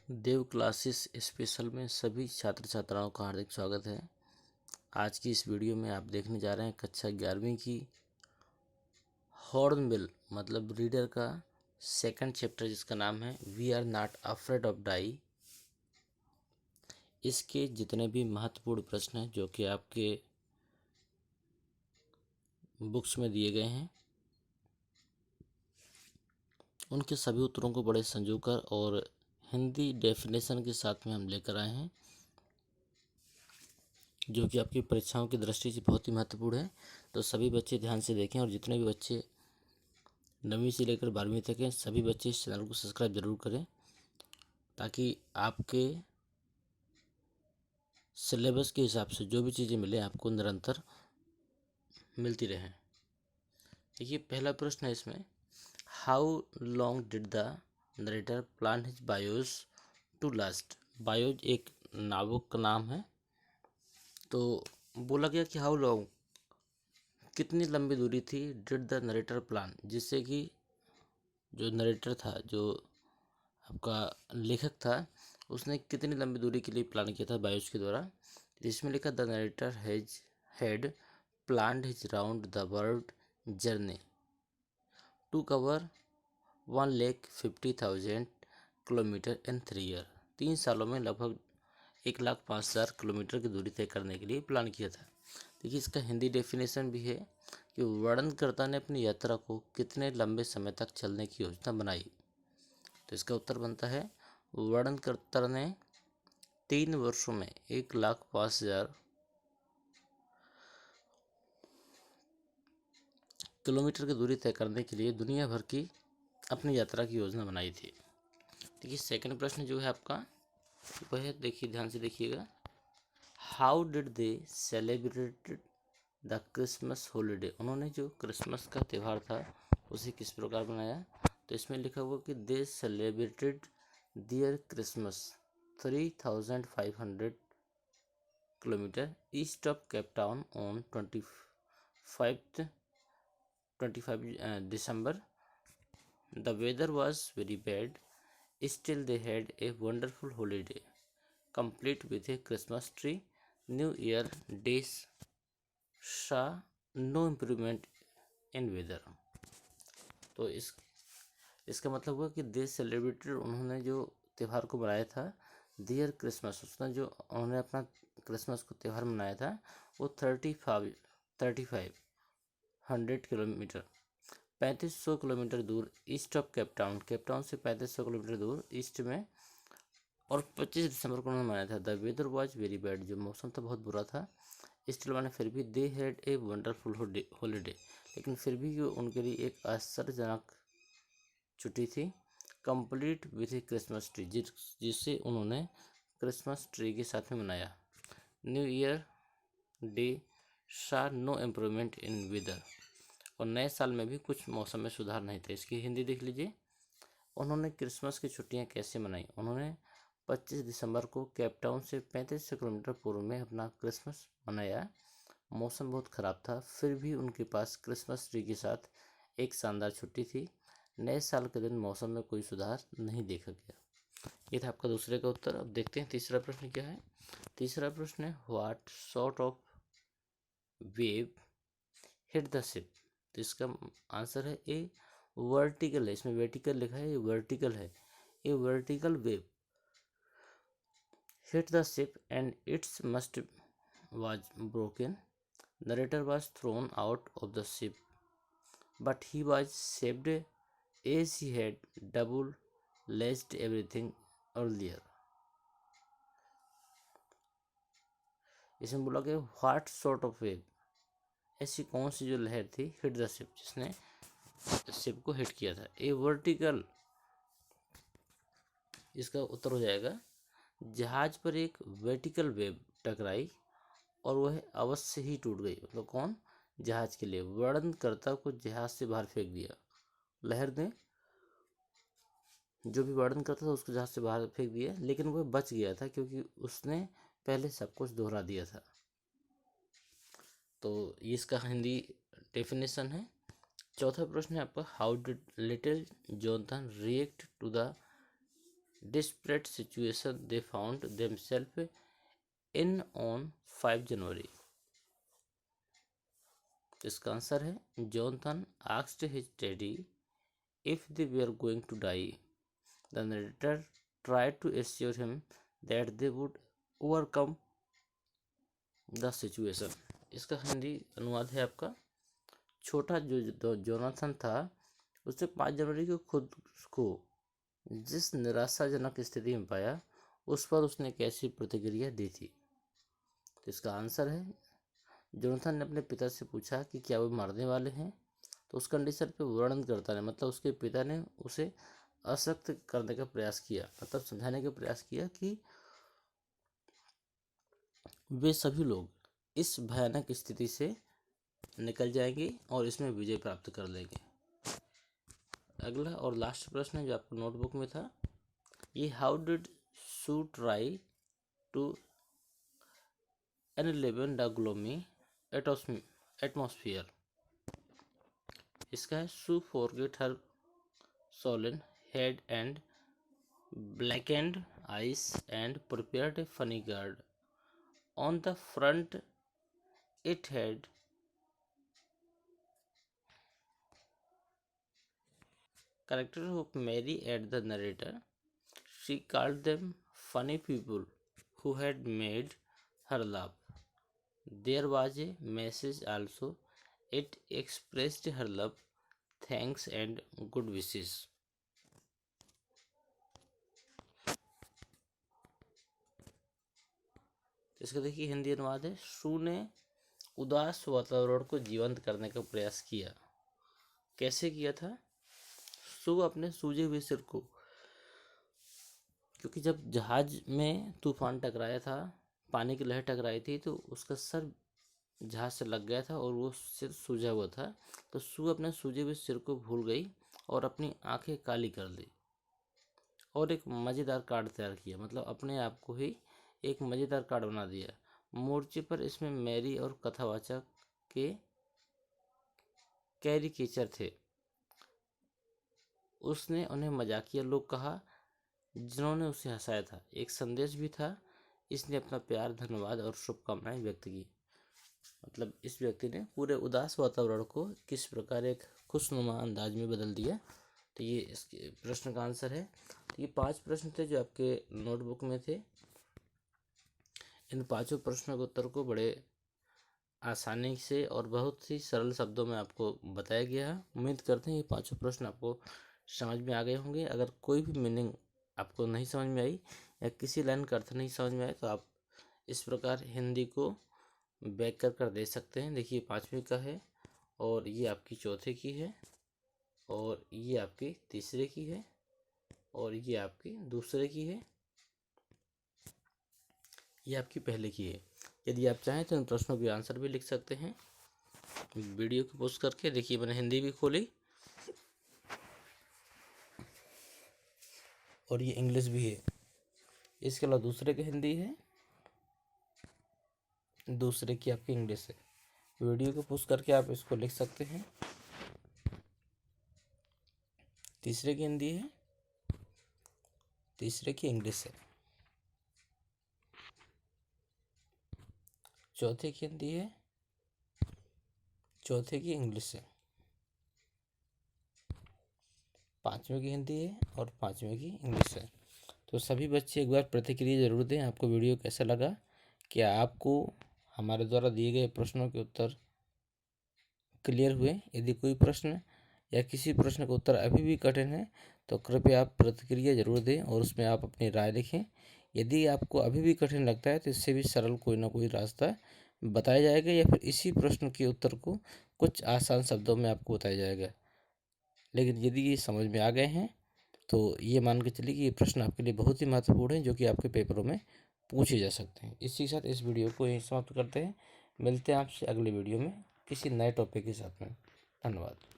देव classes special में सभी छात्र छात्राओं का हार्दिक स्वागत है। आज की इस वीडियो में आप देखने जा रहे हैं कक्षा 11वीं की हॉर्नबिल मतलब रीडर का सेकंड चैप्टर, जिसका नाम है we are not afraid of die. इसके जितने भी महत्वपूर्ण प्रश्न हैं जो कि आपके बुक्स में दिए गए हैं, उनके सभी उत्तरों को बड़े संजोकर और हिंदी डेफिनेशन के साथ में हम लेकर आए हैं, जो कि आपकी परीक्षाओं की दृष्टि से बहुत ही महत्वपूर्ण है। तो सभी बच्चे ध्यान से देखें, और जितने भी बच्चे 9वीं से लेकर 12वीं तक हैं सभी बच्चे इस चैनल को सब्सक्राइब जरूर करें, ताकि आपके सिलेबस के हिसाब से जो भी चीज़ें मिले आपको निरंतर मिलती रहें। देखिए, पहला प्रश्न है इसमें, how long did the narrator plan his voyage to last. Voyage एक नावक का नाम है। तो बोला गया कि हाउ लॉन्ग, कितनी लंबी दूरी थी, डिड द नरेटर प्लान, जिससे कि जो नरेटर था, जो आपका लेखक था, उसने कितनी लंबी दूरी के लिए प्लान किया था बायोज के द्वारा। इसमें लिखा the narrator had planned his round the world journey to cover 1,50,000 kilometre in 3 year. 3 सालों में लगभग 1,05,000 किलोमीटर की दूरी तय करने के लिए प्लान किया था। देखिए, इसका हिंदी डेफिनेशन भी है कि वर्णनकर्ता ने अपनी यात्रा को कितने लंबे समय तक चलने की योजना बनाई। तो इसका उत्तर बनता है, वर्णनकर्ता ने 3 वर्षों में 1,05,000 किलोमीटर की दूरी तय करने के लिए दुनिया भर की अपनी यात्रा की योजना बनाई थी। देखिए, सेकंड प्रश्न जो है आपका वह है, देखिए ध्यान से देखिएगा, how did they celebrated the Christmas holiday. उन्होंने जो क्रिसमस का त्यौहार था उसे किस प्रकार मनाया। तो इसमें लिखा हुआ कि they celebrated their Christmas 3,500 kilometre east of Cape Town on 25 December. The weather was very bad. Still, they had a wonderful holiday, complete with a Christmas tree. New Year days saw no improvement in weather. तो इसका मतलब हुआ कि they celebrated, उन्होंने जो त्यौहार को मनाया था, दियर क्रिसमस, उसने जो उन्होंने अपना क्रिसमस को त्यौहार मनाया था वो 3,500 किलोमीटर 3500 किलोमीटर दूर east of Cape town, Cape Town से 3500 किलोमीटर दूर ईस्ट में, और 25 दिसंबर को उन्होंने मनाया था। The weather was very bad, जो मौसम था बहुत बुरा था। स्टिल माने फिर भी, they had a wonderful holiday, लेकिन फिर भी ये उनके लिए एक आश्चर्यजनक छुट्टी थी। Complete with A Christmas tree, जिसे उन्होंने क्रिसमस ट्री के साथ में मनाया। न्यू ईयर डे सा नो इम्प्रूवमेंट इन वेदर, और नए साल में भी कुछ मौसम में सुधार नहीं था। इसकी हिंदी देख लीजिए, उन्होंने क्रिसमस की छुट्टियां कैसे मनाई। उन्होंने 25 दिसंबर को केप टाउन से 3500 किलोमीटर पूर्व में अपना क्रिसमस मनाया। मौसम बहुत ख़राब था, फिर भी उनके पास क्रिसमस ट्री के साथ एक शानदार छुट्टी थी। नए साल के दिन मौसम में कोई सुधार नहीं देखा गया। ये था आपका दूसरे का उत्तर। अब देखते हैं तीसरा प्रश्न क्या है। तीसरा प्रश्न है, what sort of wave hit the ship. तो इसका आंसर है ए वर्टिकल है। इसमें वर्टिकल लिखा है, ये वर्टिकल है। A vertical wave hit the ship and it's must was broken. Narrator was thrown out of the ship, but he was saved as he had double lashed everything earlier. इसमें बोला गया what sort of wave, ऐसी कौन सी जो लहर थी, hit the ship, जिसने ship को हिट किया था। ए वर्टिकल, इसका उत्तर हो जाएगा, जहाज पर एक वर्टिकल वेव टकराई और वह अवश्य ही टूट गई। मतलब कौन, जहाज के लिए वर्णनकर्ता को जहाज से बाहर फेंक दिया। लहर ने जो भी वर्णन करता था उसको जहाज से बाहर फेंक दिया, लेकिन वह बच गया था क्योंकि उसने पहले सब कुछ दोहरा दिया था। तो ये इसका हिंदी डेफिनेशन है। चौथा प्रश्न है आपका, how did little Jonathan react to the desperate situation they found themselves in on 5 January. इसका आंसर है Jonathan asked his daddy if they were going to die. The narrator tried to assure him that they would overcome the situation. इसका हिंदी अनुवाद है आपका, छोटा जो Jonathan था उसने 5 जनवरी को खुद को जिस निराशाजनक स्थिति में पाया उस पर उसने कैसी प्रतिक्रिया दी थी। तो इसका आंसर है जोनाथन ने अपने पिता से पूछा कि क्या वो मरने वाले हैं, तो उस कंडीशन पे वर्णन करता है, मतलब उसके पिता ने उसे आश्वस्त करने का प्रयास किया, मतलब समझाने का प्रयास किया कि वे सभी लोग इस भयानक स्थिति से निकल जाएंगे और इसमें विजय प्राप्त कर लेंगे। अगला और लास्ट प्रश्न है जो आपको नोटबुक में था, ये how did Sue try to enliven the gloomy atmosphere. इसका है Sue forget her swollen head and blackened eyes and prepared a funny guard. On the front, it had character of Mary at the narrator. She called them funny people who had made her laugh. There was a message also. It expressed her love, thanks and good wishes. इसका देखिए हिंदी अनुवाद है, सू ने उदास वातावरण को जीवंत करने का प्रयास किया। कैसे किया था? सू अपने सूजे हुए सिर को, क्योंकि जब जहाज में तूफान टकराया था, पानी की लहर टकराई थी, तो उसका सर जहाज से लग गया था और वो सिर सूजा हुआ था। तो सू अपने सूजे हुए सिर को भूल गई और अपनी आंखें काली कर दी और एक मज़ेदार कार्ड तैयार किया, मतलब अपने आप को ही एक मज़ेदार कार्ड बना दिया। मोर्चे पर इसमें मैरी और कथावाचक के कैरिकेचर थे। उसने उन्हें मजाकिया लोग कहा जिन्होंने उसे हंसाया था। एक संदेश भी था। इसने अपना प्यार, धन्यवाद और शुभकामनाएं व्यक्त की। मतलब इस व्यक्ति ने पूरे उदास वातावरण को किस प्रकार एक खुशनुमा अंदाज में बदल दिया। तो ये इसके प्रश्न का आंसर है। तो ये 5 प्रश्न थे जो आपके नोटबुक में थे। इन 5 प्रश्नों के उत्तर को बड़े आसानी से और बहुत ही सरल शब्दों में आपको बताया गया है। उम्मीद करते हैं ये 5 प्रश्न आपको समझ में आ गए होंगे। अगर कोई भी मीनिंग आपको नहीं समझ में आई या किसी लाइन का अर्थ नहीं समझ में आया तो आप इस प्रकार हिंदी को बैक कर दे सकते हैं। देखिए 5वीं का है और ये आपकी चौथे की है और ये आपकी तीसरे की है और ये आपकी दूसरे की है, ये आपकी पहले की है। यदि आप चाहें तो इन प्रश्नों के आंसर भी लिख सकते हैं वीडियो को पोस्ट करके। देखिए मैंने हिंदी भी खोली और ये इंग्लिश भी है। इसके अलावा दूसरे की हिंदी है, दूसरे की आपकी इंग्लिश है। वीडियो को पोस्ट करके आप इसको लिख सकते हैं। तीसरे की हिंदी है, तीसरे की इंग्लिश है, चौथे की हिंदी है, चौथे की इंग्लिश है, 5वें की हिंदी है और 5वें की इंग्लिश है। तो सभी बच्चे एक बार प्रतिक्रिया जरूर दें। आपको वीडियो कैसा लगा? क्या आपको हमारे द्वारा दिए गए प्रश्नों के उत्तर क्लियर हुए? यदि कोई प्रश्न या किसी प्रश्न का उत्तर अभी भी कठिन है तो कृपया आप प्रतिक्रिया जरूर दें और उसमें आप अपनी राय लिखें। यदि आपको अभी भी कठिन लगता है तो इससे भी सरल कोई ना कोई रास्ता बताया जाएगा या फिर इसी प्रश्न के उत्तर को कुछ आसान शब्दों में आपको बताया जाएगा। लेकिन यदि ये समझ में आ गए हैं तो ये मान के चलिए कि ये प्रश्न आपके लिए बहुत ही महत्वपूर्ण है जो कि आपके पेपरों में पूछे जा सकते हैं। इसी के साथ इस वीडियो को यहीं समाप्त करते हैं। मिलते हैं आपसे अगले वीडियो में किसी नए टॉपिक के साथ में। धन्यवाद।